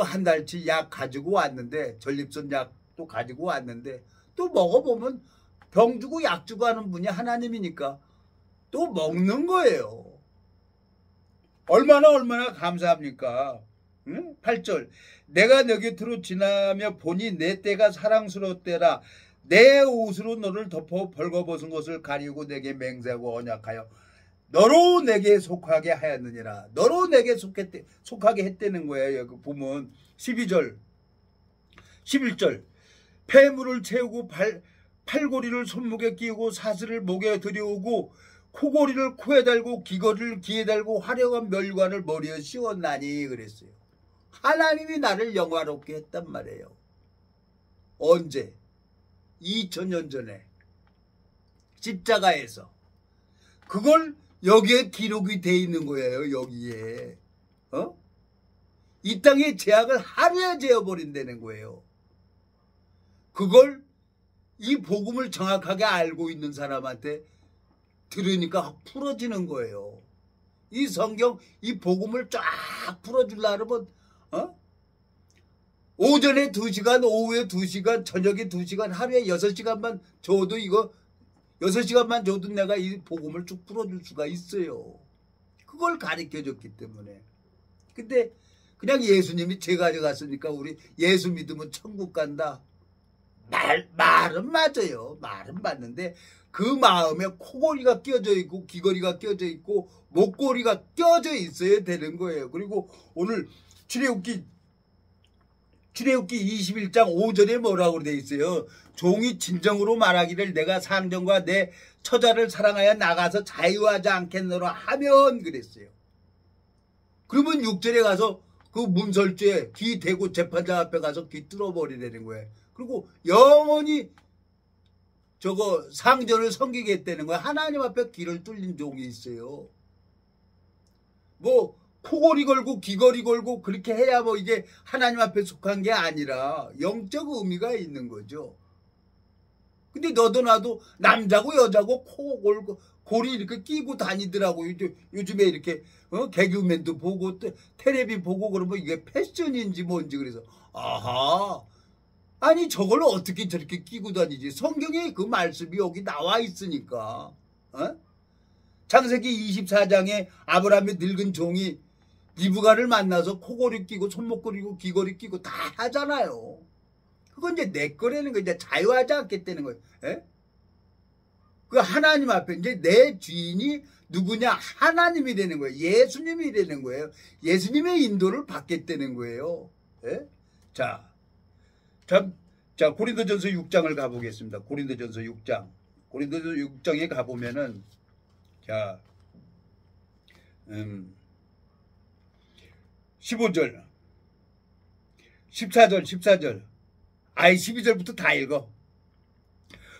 한 달치 약 가지고 왔는데, 전립선 약도 가지고 왔는데, 또 먹어보면 병 주고 약 주고 하는 분이 하나님이니까 또 먹는 거예요. 얼마나 감사합니까? 응? 8절. 내가 너 곁으로 지나며 보니 내 때가 사랑스러웠대라. 내 옷으로 너를 덮어 벌거벗은 것을 가리고 내게 맹세하고 언약하여 너로 내게 속하게 하였느니라. 너로 내게 속하게 했다는 거예요. 여기 보면 12절 11절. 폐물을 채우고 팔고리를 손목에 끼우고 사슬을 목에 들여오고 코고리를 코에 달고 귀걸이를 귀에 달고 화려한 멸관을 머리에 씌웠나니 그랬어요. 하나님이 나를 영화롭게 했단 말이에요. 언제? 2000년 전에 십자가에서. 그걸 여기에 기록이 돼 있는 거예요. 여기에. 이 땅의 죄악을 하루에 재어버린다는 거예요. 그걸 이 복음을 정확하게 알고 있는 사람한테 들으니까 풀어지는 거예요. 이 성경, 이 복음을 쫙 풀어주려면 오전에 2시간, 오후에 2시간, 저녁에 2시간, 하루에 6시간만 줘도 이거 6시간만 줘도 내가 이 복음을 쭉 풀어줄 수가 있어요. 그걸 가르쳐줬기 때문에. 근데 그냥 예수님이 죄 가져갔으니까 우리 예수 믿으면 천국 간다. 말은 맞아요. 말은 맞는데 그 마음에 코골이가 껴져 있고 귀걸이가 껴져 있고 목걸이가 껴져 있어야 되는 거예요. 그리고 오늘 출애굽기 21장 5절에 뭐라고 돼 있어요? 종이 진정으로 말하기를 내가 상전과 내 처자를 사랑하여 나가서 자유하지 않겠노라 하면 그랬어요. 그러면 6절에 가서 그 문설주에 귀 대고 재판장 앞에 가서 귀 뚫어버리라는 거예요. 그리고 영원히 저거 상전을 섬기겠다는 거예요. 하나님 앞에 귀를 뚫린 종이 있어요. 뭐 코골이 걸고 귀걸이 걸고 그렇게 해야 뭐 이게 하나님 앞에 속한 게 아니라 영적 의미가 있는 거죠. 근데 너도 나도 남자고 여자고 코 골고 고리 이렇게 끼고 다니더라고. 요즘에 이렇게 개그맨도 보고 텔레비 보고 그러면 이게 패션인지 뭔지 그래서 아하, 아니 저걸 어떻게 저렇게 끼고 다니지? 성경에 그 말씀이 여기 나와 있으니까. 창세기 24장에 아브라함의 늙은 종이 리브가를 만나서 코골이 끼고 손목걸이 끼고 귀걸이 끼고 다 하잖아요. 그건 이제 내 거라는 거, 이제 자유하지 않겠다는 거예요. 그 하나님 앞에 이제 내 주인이 누구냐? 하나님이 되는 거예요. 예수님이 되는 거예요. 예수님의 인도를 받겠다는 거예요. 자, 고린도전서 6장을 가보겠습니다. 고린도전서 6장. 고린도전서 6장에 가보면은, 자, 15절, 14절, 아이 12절부터 다 읽어.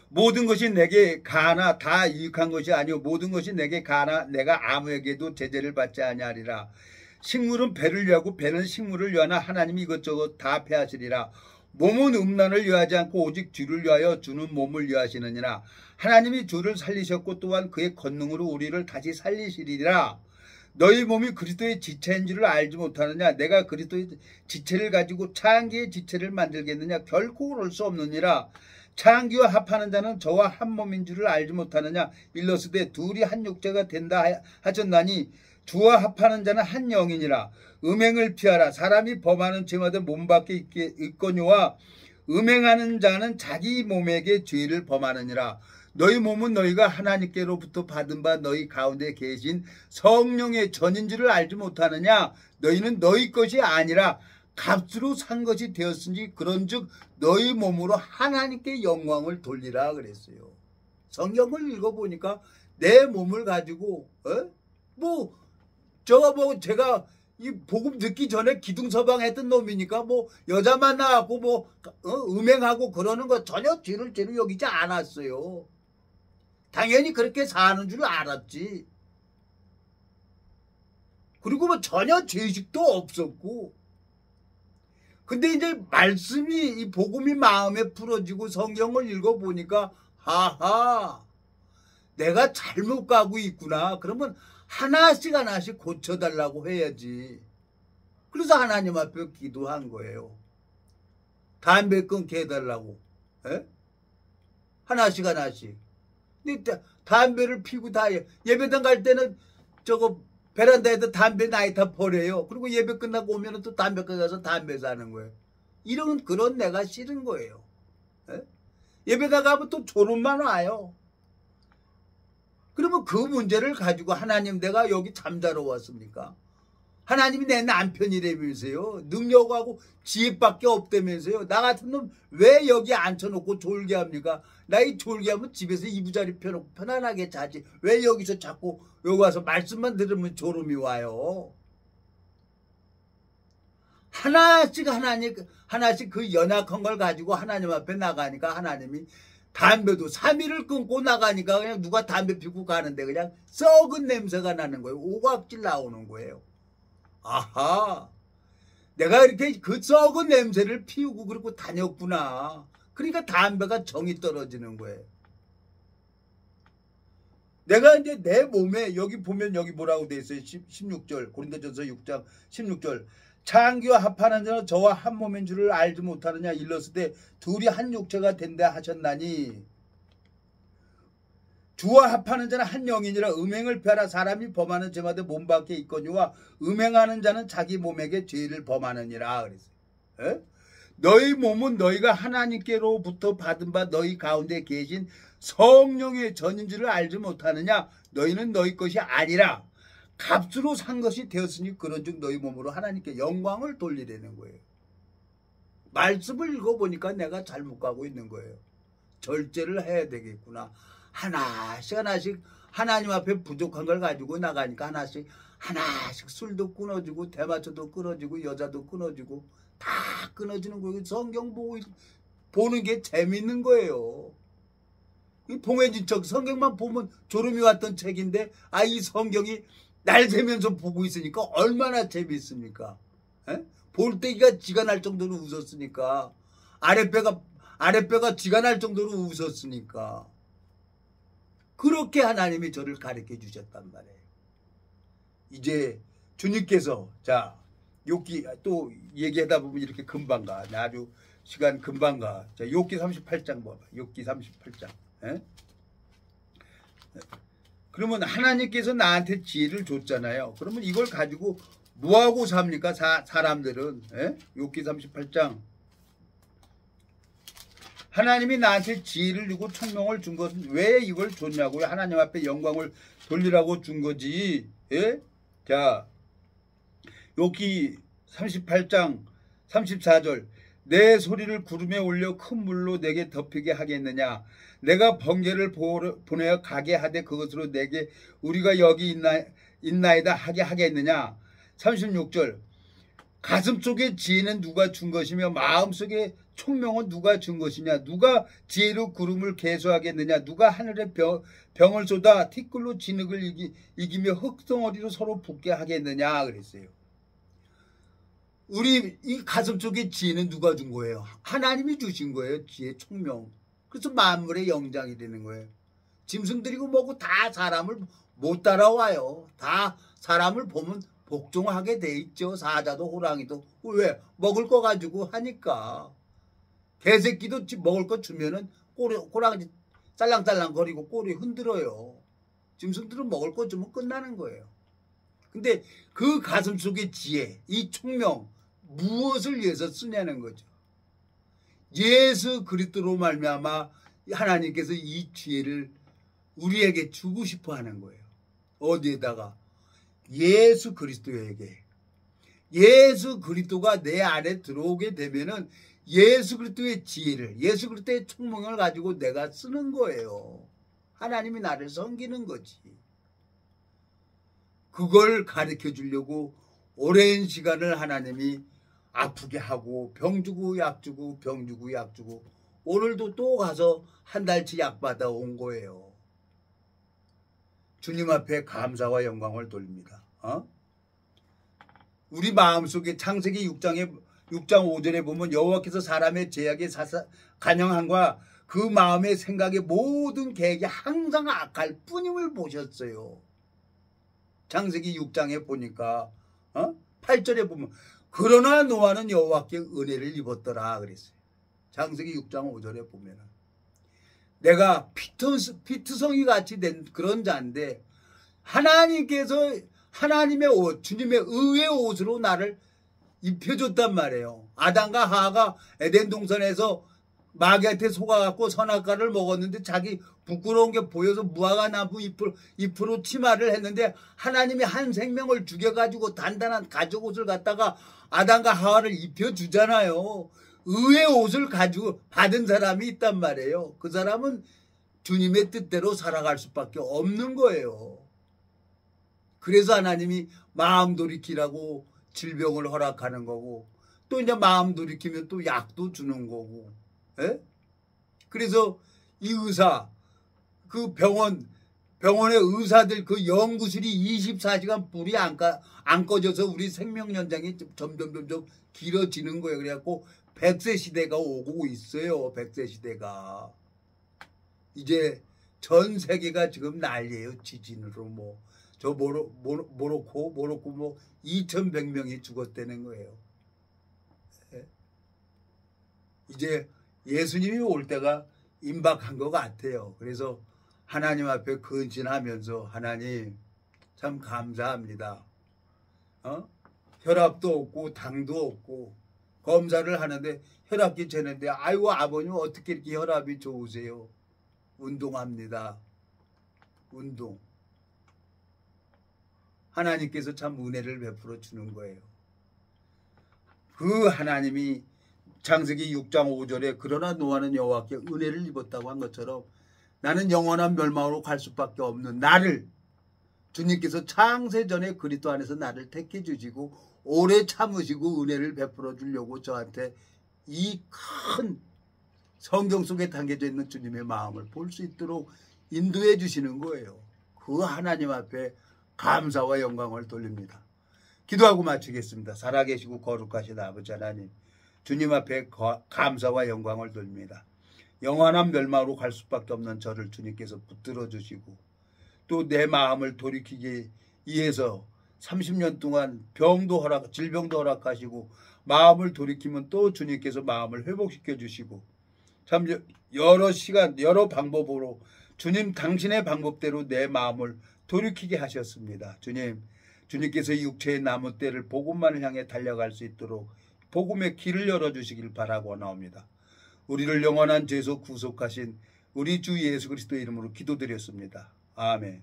모든 것이 내게 가나 다 유익한 것이 아니오 모든 것이 내게 가나 내가 아무에게도 제재를 받지 아니하리라. 식물은 배를 위하고 배는 식물을 위하나 하나님이 이것저것 다 패하시리라. 몸은 음란을 위하지 않고 오직 주를 위하여 주는 몸을 위하시느니라. 하나님이 주를 살리셨고 또한 그의 권능으로 우리를 다시 살리시리라. 너희 몸이 그리스도의 지체인 줄을 알지 못하느냐? 내가 그리스도의 지체를 가지고 차항기의 지체를 만들겠느냐? 결코 그럴 수 없느니라. 차항기와 합하는 자는 저와 한 몸인 줄을 알지 못하느냐? 일러스되 둘이 한 육체가 된다 하셨나니 주와 합하는 자는 한 영이니라. 음행을 피하라. 사람이 범하는 죄마다 몸 밖에 있거니와 음행하는 자는 자기 몸에게 죄를 범하느니라. 너희 몸은 너희가 하나님께로부터 받은 바 너희 가운데 계신 성령의 전인 줄을 알지 못하느냐? 너희는 너희 것이 아니라 값으로 산 것이 되었으니 그런즉 너희 몸으로 하나님께 영광을 돌리라 그랬어요. 성경을 읽어보니까 내 몸을 가지고 제가 이 복음 듣기 전에 기둥서방 했던 놈이니까 뭐 여자 만나갖고 뭐 음행하고 그러는 거 전혀 죄를 여기지 않았어요. 당연히 그렇게 사는 줄 알았지. 그리고 뭐 전혀 죄식도 없었고. 근데 이제 말씀이 이 복음이 마음에 풀어지고 성경을 읽어보니까 하하, 내가 잘못 가고 있구나. 그러면 하나씩 하나씩 고쳐달라고 해야지. 그래서 하나님 앞에 기도한 거예요. 담배 끊게 해달라고. 에? 하나씩 하나씩. 근데 담배를 피고 다 예배당 갈 때는 저거 베란다에다 담배 나이타 버려요. 그리고 예배 끝나고 오면 또 담배가 가서 담배 사는 거예요. 이런 그런 내가 싫은 거예요. 에? 예배당 가면 또 졸음만 와요. 그러면 그 문제를 가지고 하나님 내가 여기 잠자러 왔습니까? 하나님이 내 남편이라면서요. 능력하고 지혜밖에 없다면서요. 나 같은 놈 왜 여기 앉혀놓고 졸게 합니까? 나 이 졸게 하면 집에서 이부자리 펴놓고 편안하게 자지. 왜 여기서 자꾸 여기 와서 말씀만 들으면 졸음이 와요. 하나씩 그 연약한 걸 가지고 하나님 앞에 나가니까 하나님이 담배도 3일을 끊고 나가니까 그냥 누가 담배 피고 가는데 그냥 썩은 냄새가 나는 거예요. 오각질 나오는 거예요. 아하, 내가 이렇게 그 썩은 냄새를 피우고 그러고 다녔구나. 그러니까 담배가 정이 떨어지는 거예요. 내가 이제 내 몸에 여기 보면 여기 뭐라고 돼 있어요. 16절 고린도전서 6장 16절 창기와 합하는 자는 저와 한 몸인 줄을 알지 못하느냐 일렀을 때 둘이 한 육체가 된다 하셨나니 주와 합하는 자는 한 영이니라. 음행을 피하라. 사람이 범하는 죄마다 몸 밖에 있거니와 음행하는 자는 자기 몸에게 죄를 범하느니라 그랬어요. 에? 너희 몸은 너희가 하나님께로부터 받은 바 너희 가운데 계신 성령의 전인 줄을 알지 못하느냐. 너희는 너희 것이 아니라 값으로 산 것이 되었으니 그런즉 너희 몸으로 하나님께 영광을 돌리라는 거예요. 말씀을 읽어보니까 내가 잘못 가고 있는 거예요. 절제를 해야 되겠구나. 하나씩 하나님 앞에 부족한 걸 가지고 나가니까 하나씩 술도 끊어지고 대마초도 끊어지고 여자도 끊어지고 다 끊어지는 거예요. 성경 보는 게 재밌는 거예요. 이 봉해진척 성경만 보면 졸음이 왔던 책인데 이 성경이 날 새면서 보고 있으니까 얼마나 재밌습니까? 에? 볼때기가 지가 날 정도로 웃었으니까 아랫배가 지가 날 정도로 웃었으니까 그렇게 하나님이 저를 가르쳐 주셨단 말이에요. 이제 주님께서 자 욥기 또 얘기하다 보면 이렇게 금방 가. 아주 시간 금방 가. 자 욥기 38장 봐봐. 욥기 38장. 에? 그러면 하나님께서 나한테 지혜를 줬잖아요. 그러면 이걸 가지고 뭐하고 삽니까? 사람들은. 에? 욥기 38장. 하나님이 나한테 지혜를 주고 총명을 준 것은 왜 이걸 줬냐고요? 하나님 앞에 영광을 돌리라고 준 거지. 예? 자, 욥기 38장 34절. 내 소리를 구름에 올려 큰 물로 내게 덮이게 하겠느냐? 내가 번개를 보내어 가게 하되 그것으로 내게 우리가 여기 있나이다 하게 하겠느냐? 36절. 가슴 속에 지혜는 누가 준 것이며 마음속에 총명은 누가 준 것이냐? 누가 지혜로 구름을 개수하겠느냐? 누가 하늘에 병을 쏟아 티끌로 진흙을 이기며 흙덩어리로 서로 붙게 하겠느냐? 그랬어요. 우리 이 가슴 속에 지혜는 누가 준 거예요? 하나님이 주신 거예요. 지혜, 총명. 그래서 만물의 영장이 되는 거예요. 짐승들이고 뭐고 다 사람을 못 따라와요. 다 사람을 보면 복종하게 돼 있죠. 사자도 호랑이도. 왜? 먹을 거 가지고 하니까. 개새끼도 먹을 거 주면은 호랑이 짤랑짤랑 거리고 꼬리 흔들어요. 짐승들은 먹을 거 주면 끝나는 거예요. 근데 그 가슴 속의 지혜, 이 총명 무엇을 위해서 쓰냐는 거죠. 예수 그리스도로 말미암아 하나님께서 이 지혜를 우리에게 주고 싶어 하는 거예요. 어디에다가? 예수 그리스도에게. 예수 그리스도가 내 안에 들어오게 되면은 예수 그리스도의 지혜를, 예수 그리스도의 총명을 가지고 내가 쓰는 거예요. 하나님이 나를 섬기는 거지. 그걸 가르쳐 주려고 오랜 시간을 하나님이 아프게 하고 병 주고 약 주고 병 주고 약 주고 오늘도 또 가서 한 달치 약 받아 온 거예요. 주님 앞에 감사와 영광을 돌립니다. 우리 마음속에 창세기 6장 5절에 보면 여호와께서 사람의 죄악에 간영함과 그 마음의 생각의 모든 계획이 항상 악할 뿐임을 보셨어요. 창세기 6장에 보니까 8절에 보면 그러나 노아는 여호와께 은혜를 입었더라 그랬어요. 창세기 6장 5절에 보면 내가 피트성이 같이 된 그런 자인데 하나님께서 하나님의 옷, 주님의 의의 옷으로 나를 입혀줬단 말이에요. 아담과 하와가 에덴 동산에서 마귀한테 속아갖고 선악과를 먹었는데 자기 부끄러운 게 보여서 무화과 나무 잎으로 치마를 했는데 하나님이 한 생명을 죽여가지고 단단한 가죽옷을 갖다가 아담과 하와를 입혀주잖아요. 의의 옷을 가지고 받은 사람이 있단 말이에요. 그 사람은 주님의 뜻대로 살아갈 수밖에 없는 거예요. 그래서 하나님이 마음 돌이키라고 질병을 허락하는 거고 또 이제 마음 돌이키면 또 약도 주는 거고. 에? 그래서 이 의사 그 병원의 의사들 그 연구실이 24시간 불이 안 꺼져서 우리 생명 연장이 점점 길어지는 거예요. 그래갖고 100세 시대가 오고 있어요. 100세 시대가. 이제 전 세계가 지금 난리예요. 지진으로 저 모로코 2100명이 죽었다는 거예요. 이제 예수님이 올 때가 임박한 것 같아요. 그래서 하나님 앞에 근신하면서 하나님 참 감사합니다. 혈압도 없고 당도 없고 검사를 하는데 혈압기 재는데 아이고 아버님 어떻게 이렇게 혈압이 좋으세요? 운동합니다. 운동. 하나님께서 참 은혜를 베풀어 주는 거예요. 그 하나님이 창세기 6장 5절에 그러나 노아는 여호와께 은혜를 입었다고 한 것처럼 나는 영원한 멸망으로 갈 수밖에 없는 나를 주님께서 창세전에 그리스도 안에서 나를 택해 주시고 오래 참으시고 은혜를 베풀어 주려고 저한테 이 큰 성경 속에 담겨져 있는 주님의 마음을 볼 수 있도록 인도해 주시는 거예요. 그 하나님 앞에 감사와 영광을 돌립니다. 기도하고 마치겠습니다. 살아계시고 거룩하신 아버지 하나님, 주님 앞에 감사와 영광을 돌립니다. 영원한 멸망으로 갈 수밖에 없는 저를 주님께서 붙들어 주시고 또 내 마음을 돌이키기 위해서 30년 동안 질병도 허락하시고 마음을 돌이키면 또 주님께서 마음을 회복시켜 주시고 참 여러 시간 여러 방법으로 주님 당신의 방법대로 내 마음을 돌이키게 하셨습니다. 주님께서 이 육체의 남은 때를 복음만을 향해 달려갈 수 있도록 복음의 길을 열어주시길 바라고 나옵니다. 우리를 영원한 죄에서 구속하신 우리 주 예수 그리스도의 이름으로 기도드렸습니다. 아멘.